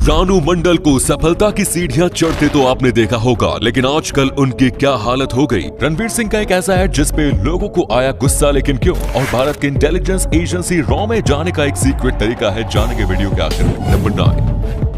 रानू मंडल को सफलता की सीढ़ियां चढ़ते तो आपने देखा होगा, लेकिन आजकल उनकी क्या हालत हो गई। रणवीर सिंह का एक ऐसा एड जिसपे लोगों को आया गुस्सा, लेकिन क्यों? और भारत के इंटेलिजेंस एजेंसी रॉ में जाने का एक सीक्रेट तरीका है, जानेंगे वीडियो के आखिर में। नंबर 9,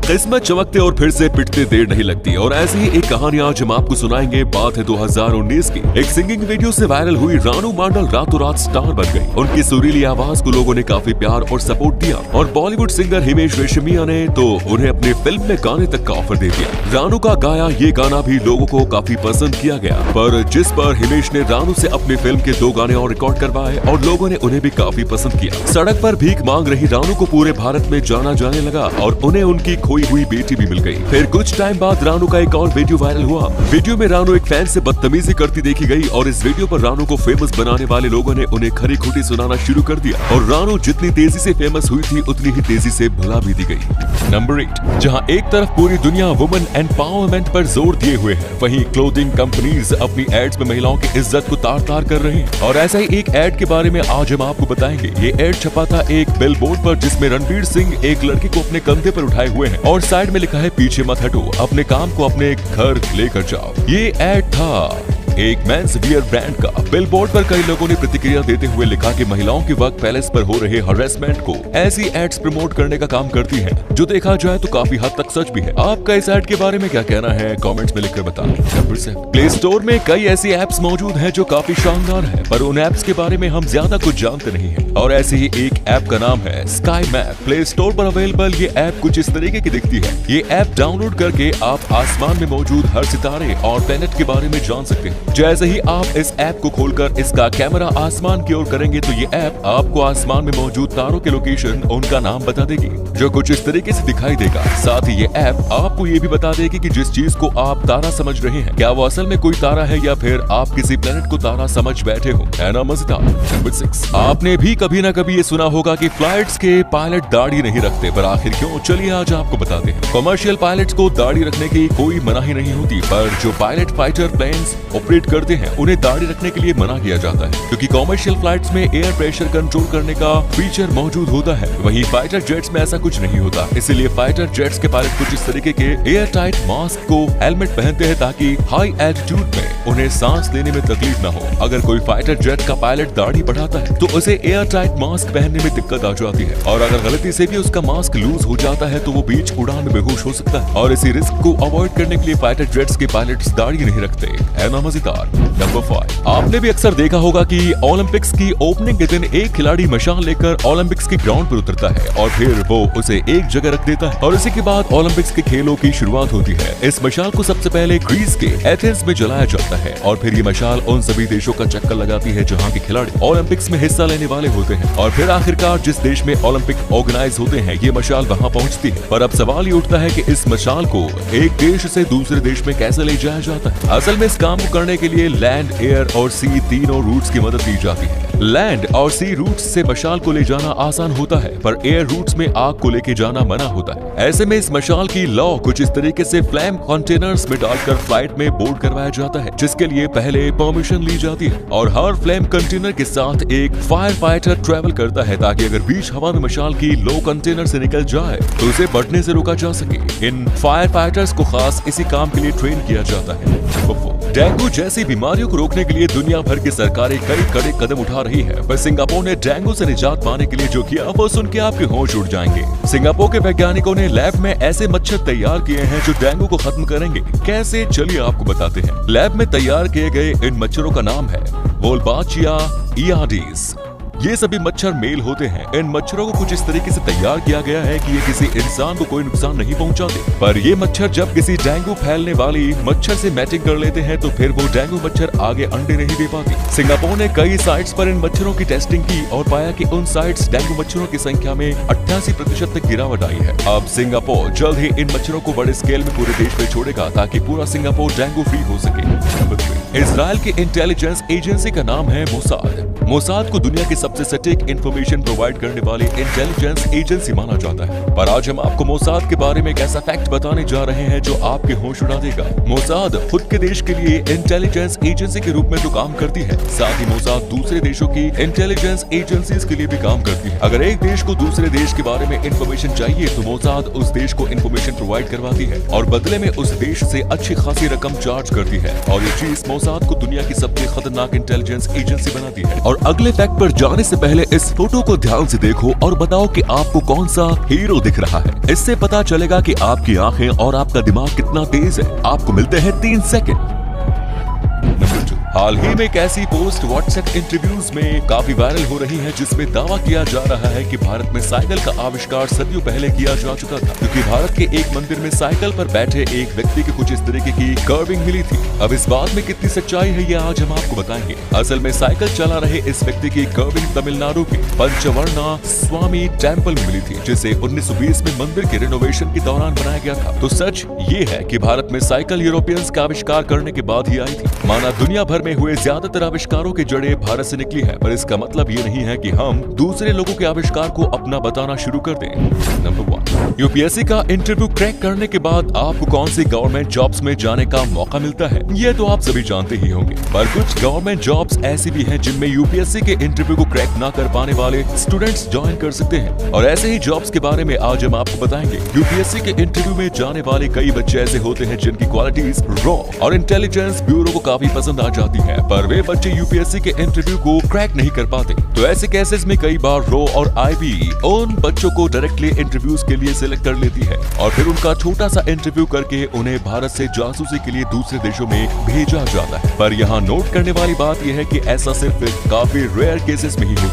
किस्मत चमकते और फिर से पिटते देर नहीं लगती। और ऐसी ही एक कहानी आज हम आपको सुनाएंगे। बात है 2019 की। एक सिंगिंग वीडियो से वायरल हुई रानू मंडल रातों रात स्टार बन गई। उनकी सुरीली आवाज को लोगों ने काफी प्यार और सपोर्ट दिया और बॉलीवुड सिंगर हिमेश रेशमिया ने तो उन्हें अपने फिल्म में गाने तक का ऑफर दे दिया। रानू का गाया ये गाना भी लोगों को काफी पसंद किया गया, पर जिस पर हिमेश ने रानू से अपनी फिल्म के 2 गाने और रिकॉर्ड करवाए और लोगों ने उन्हें भी काफी पसंद किया। सड़क पर भीख मांग रही रानू को पूरे भारत में जाना जाने लगा और उन्हें उनकी खोई हुई बेटी भी मिल गई। फिर कुछ टाइम बाद रानू का एक और वीडियो वायरल हुआ। वीडियो में रानू एक फैन से बदतमीजी करती देखी गई और इस वीडियो पर रानू को फेमस बनाने वाले लोगों ने उन्हें खरी खोटी सुनाना शुरू कर दिया और रानू जितनी तेजी से फेमस हुई थी उतनी ही तेजी से भुला भी दी गई। नंबर 8, जहां एक तरफ पूरी दुनिया वुमेन एम्पावरमेंट पर जोर दिए हुए है, वहीं क्लोथिंग कंपनीज अपनी एड्स में महिलाओं की इज्जत को तार तार कर रहे हैं। और ऐसा ही एक एड के बारे में आज हम आपको बताएंगे। ये एड छपा था एक बिलबोर्ड पर, जिसमें रणवीर सिंह एक लड़की को अपने कंधे पर उठाए हुए हैं और साइड में लिखा है, पीछे मत हटो, अपने काम को अपने घर लेकर जाओ। ये एड था एक मेंस वियर ब्रांड का। बिलबोर्ड पर कई लोगों ने प्रतिक्रिया देते हुए लिखा कि महिलाओं के वर्क पैलेस पर हो रहे हरेसमेंट को ऐसी एड्स प्रमोट करने का काम करती हैं, जो देखा जाए तो काफी हद तक सच भी है। आपका इस एड के बारे में क्या कहना है, कमेंट्स में लिखकर बताएं। नंबर 7, प्ले स्टोर में कई ऐसी एप्स मौजूद हैं जो काफी शानदार है, पर उन एप्स के बारे में हम ज्यादा कुछ जानते नहीं है। और ऐसे ही एक ऐप का नाम है स्काई मैप। प्ले स्टोर पर अवेलेबल ये ऐप कुछ इस तरीके की दिखती है। ये ऐप डाउनलोड करके आप आसमान में मौजूद हर सितारे और प्लेनेट के बारे में जान सकते हैं। जैसे ही आप इस ऐप को खोलकर इसका कैमरा आसमान की ओर करेंगे तो ये ऐप आपको आसमान में मौजूद तारों के लोकेशन, उनका नाम बता देगी, जो कुछ इस तरीके से दिखाई देगा। साथ ही ये ऐप आपको ये भी बता देगी कि जिस चीज को आप तारा समझ रहे हैं, क्या वो असल में कोई तारा है या फिर आप किसी प्लेनेट को तारा समझ बैठे हो। है ना मजेदार। नंबर 6, आपने भी कभी ना कभी ये सुना होगा कि फ्लाइट्स के पायलट दाढ़ी नहीं रखते, पर आखिर क्यों? चलिए आज आपको बताते हैं। कमर्शियल पायलट्स को दाढ़ी रखने की कोई मनाही नहीं होती, पर जो पायलट फाइटर प्लेन्स ऑपरेट करते हैं उन्हें दाढ़ी रखने के लिए मना किया जाता है, क्योंकि कमर्शियल फ्लाइट्स में एयर प्रेशर कंट्रोल करने का फीचर मौजूद होता है। वहीं फाइटर जेट्स में ऐसा कुछ नहीं होता, इसीलिए फाइटर जेट्स के पायलट कुछ इस तरीके के एयर टाइट मास्क को हेलमेट पहनते हैं, ताकि हाई एल्टीट्यूड में उन्हें सांस लेने में तकलीफ न हो। अगर कोई फाइटर जेट का पायलट दाढ़ी बढ़ाता है तो उसे एयर टाइट मास्क पहनने में दिक्कत आ जाती है, और अगर गलती से भी उसका मास्क लूज हो जाता है तो वो बीच उड़ान में बेहोश हो सकता है। और इसी रिस्क को अवॉइड करने के लिए फाइटर जेट्स के पायलट्स दाढ़ी नहीं रखते। है ना मजेदार। नंबर 5, आपने भी अक्सर देखा होगा कि ओलंपिक्स की ओपनिंग के दिन एक खिलाड़ी मशाल लेकर ओलंपिक्स के ग्राउंड पर उतरता है और फिर वो उसे एक जगह रख देता है, और इसी के बाद ओलंपिक्स के खेलों की शुरुआत होती है। इस मशाल को सबसे पहले ग्रीस के एथेंस में जलाया जाता है और फिर ये मशाल उन सभी देशों का चक्कर लगाती है जहाँ के खिलाड़ी ओलंपिक्स में हिस्सा लेने वाले होते हैं, और फिर आखिरकार जिस देश में ओलंपिक ऑर्गेनाइज होते हैं ये मशाल वहाँ पहुँचती है। पर अब सवाल ये उठता है कि इस मशाल को एक देश से दूसरे देश में कैसे ले जाया जाता है। असल में इस काम को करने के लिए लैंड, एयर और सी तीनों रूट्स की मदद ली जाती है। लैंड और सी रूट्स से मशाल को ले जाना आसान होता है, पर एयर रूट्स में आग को लेके जाना मना होता है। ऐसे में इस मशाल की लॉ कुछ इस तरीके से फ्लेम कंटेनर्स में डालकर फ्लाइट में बोर्ड करवाया जाता है, जिसके लिए पहले परमिशन ली जाती है। और हर फ्लेम कंटेनर के साथ एक फायर फाइटर ट्रेवल करता है, ताकि अगर बीच हवा में मशाल की लो कंटेनर से निकल जाए तो उसे बढ़ने से रोका जा सके। इन फायर फाइटर्स को खास इसी काम के लिए ट्रेन किया जाता है। डेंगू जैसी बीमारियों को रोकने के लिए दुनिया भर की सरकारें कई कड़े कदम उठा रही है, पर सिंगापुर ने डेंगू से निजात पाने के लिए जो किया वो सुन के आपके होश उड़ जाएंगे। सिंगापुर के वैज्ञानिकों ने लैब में ऐसे मच्छर तैयार किए हैं जो डेंगू को खत्म करेंगे। कैसे, चलिए आपको बताते हैं। लैब में तैयार किए गए इन मच्छरों का नाम है वोल्बाचिया इयाडीज। ये सभी मच्छर मेल होते हैं। इन मच्छरों को कुछ इस तरीके से तैयार किया गया है कि ये किसी इंसान को कोई नुकसान नहीं पहुंचाते, पर ये मच्छर जब किसी डेंगू फैलने वाली मच्छर से मैचिंग कर लेते हैं तो फिर वो डेंगू मच्छर आगे अंडे नहीं दे पाती। सिंगापुर ने कई साइट्स पर इन मच्छरों की टेस्टिंग की और पाया कि उन साइट्स डेंगू मच्छरों की संख्या में 88% तक गिरावट आई है। अब सिंगापुर जल्द ही इन मच्छरों को बड़े स्केल में पूरे देश में छोड़ेगा, ताकि पूरा सिंगापुर डेंगू फ्री हो सके। इजराइल की इंटेलिजेंस एजेंसी का नाम है मोसाद। मोसाद को दुनिया की सबसे सबसे सटीक इंफॉर्मेशन प्रोवाइड करने वाली इंटेलिजेंस एजेंसी माना जाता है। पर आज हम आपको मोसाद के बारे में एक ऐसा फैक्ट बताने जा रहे हैं जो आपके होश उड़ा देगा। मोसाद खुद के देश के लिए इंटेलिजेंस एजेंसी के रूप में तो काम करती है, साथ ही मोसाद दूसरे देशों की इंटेलिजेंस एजेंसीज के लिए भी काम करती है। अगर एक देश को दूसरे देश के बारे में इंफॉर्मेशन चाहिए तो मोसाद उस देश को इंफॉर्मेशन प्रोवाइड करवाती है और बदले में उस देश से अच्छी खासी रकम चार्ज करती है। और ये चीज मोसाद को दुनिया की सबसे खतरनाक इंटेलिजेंस एजेंसी बनाती है। और अगले फैक्ट पर जाने से पहले इस फोटो को ध्यान से देखो और बताओ कि आपको कौन सा हीरो दिख रहा है। इससे पता चलेगा कि आपकी आंखें और आपका दिमाग कितना तेज है। आपको मिलते हैं 3 सेकंड। नंबर 2, हाल ही में एक ऐसी पोस्ट व्हाट्सएप इंटरव्यूज में काफी वायरल हो रही है जिसमें दावा किया जा रहा है कि भारत में साइकिल का आविष्कार सदियों पहले किया जा चुका था, क्योंकि भारत के एक मंदिर में साइकिल पर बैठे एक व्यक्ति के कुछ इस तरीके की कर्विंग मिली थी। अब इस बात में कितनी सच्चाई है ये आज हम आपको बताएंगे। असल में साइकिल चला रहे इस व्यक्ति की कर्विंग तमिलनाडु के पंचवर्णा स्वामी टेम्पल में मिली थी, जिसे 1920 में मंदिर के रिनोवेशन के दौरान बनाया गया था। तो सच ये है कि भारत में साइकिल यूरोपियंस का आविष्कार करने के बाद ही आई थी। माना दुनिया भर में हुए ज्यादातर आविष्कारों की जड़ें भारत से निकली है, पर इसका मतलब ये नहीं है कि हम दूसरे लोगों के आविष्कार को अपना बताना शुरू कर दें। नंबर 1, यूपीएससी का इंटरव्यू क्रैक करने के बाद आपको कौन सी गवर्नमेंट जॉब्स में जाने का मौका मिलता है, ये तो आप सभी जानते ही होंगे। पर कुछ गवर्नमेंट जॉब्स ऐसी भी हैं जिनमें यूपीएससी के इंटरव्यू को क्रैक ना कर पाने वाले स्टूडेंट्स ज्वाइन कर सकते हैं। और ऐसे ही जॉब्स के बारे में आज हम आपको बताएंगे। यूपीएससी के इंटरव्यू में जाने वाले कई बच्चे ऐसे होते हैं जिनकी क्वालिटीज रॉ और इंटेलिजेंस ब्यूरो को काफी पसंद आ जाती है, पर वे बच्चे यूपीएससी के इंटरव्यू को क्रैक नहीं कर पाते। तो ऐसे केसेस में कई बार रॉ और आईबी उन बच्चों को डायरेक्टली इंटरव्यूज के लिए सिलेक्ट कर लेती है और फिर उनका छोटा सा इंटरव्यू करके उन्हें भारत से जासूसी के लिए दूसरे देशों में भेजा जाता है। पर यहाँ नोट करने वाली बात यह है कि ऐसा सिर्फ काफी रेयर केसेस में ही होता है।